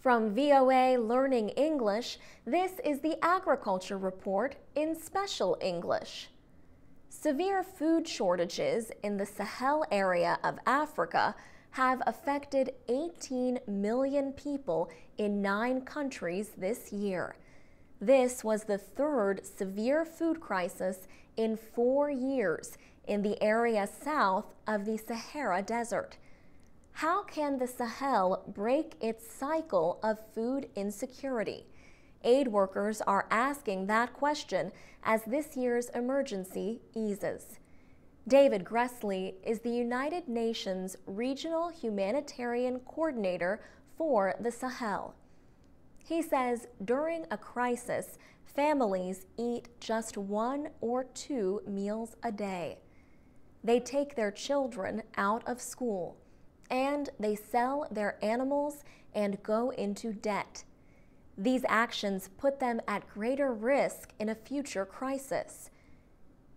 From VOA Learning English, this is the Agriculture Report in Special English. Severe food shortages in the Sahel area of Africa have affected 18 million people in 9 countries this year. This was the third severe food crisis in 4 years in the area south of the Sahara Desert. How can the Sahel break its cycle of food insecurity? Aid workers are asking that question as this year's emergency eases. David Gressley is the United Nations Regional Humanitarian Coordinator for the Sahel. He says during a crisis, families eat just 1 or 2 meals a day. They take their children out of school, and they sell their animals and go into debt. These actions put them at greater risk in a future crisis.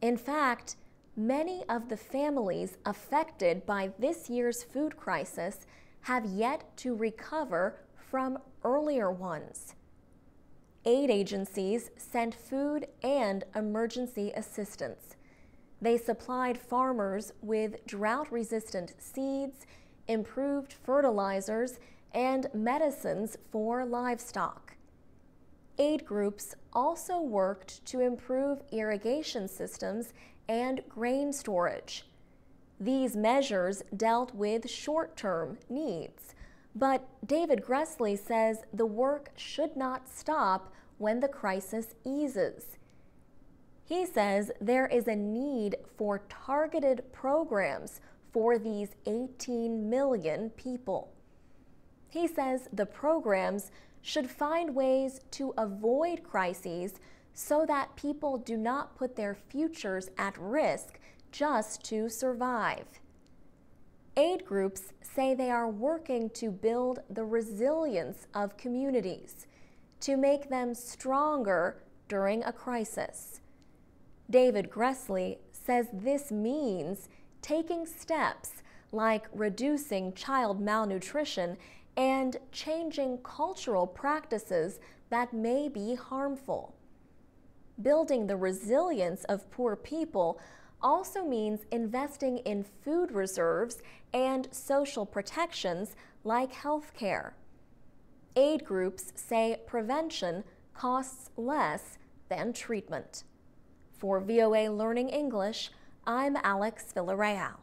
In fact, many of the families affected by this year's food crisis have yet to recover from earlier ones. Aid agencies sent food and emergency assistance. They supplied farmers with drought-resistant seeds, improved fertilizers, and medicines for livestock. Aid groups also worked to improve irrigation systems and grain storage. These measures dealt with short-term needs, but David Gressley says the work should not stop when the crisis eases. He says there is a need for targeted programs for these 18 million people. He says the programs should find ways to avoid crises so that people do not put their futures at risk just to survive. Aid groups say they are working to build the resilience of communities, to make them stronger during a crisis. David Gressley says this means taking steps like reducing child malnutrition and changing cultural practices that may be harmful. Building the resilience of poor people also means investing in food reserves and social protections like health care. Aid groups say prevention costs less than treatment. For VOA Learning English, I'm Alex Villarreal.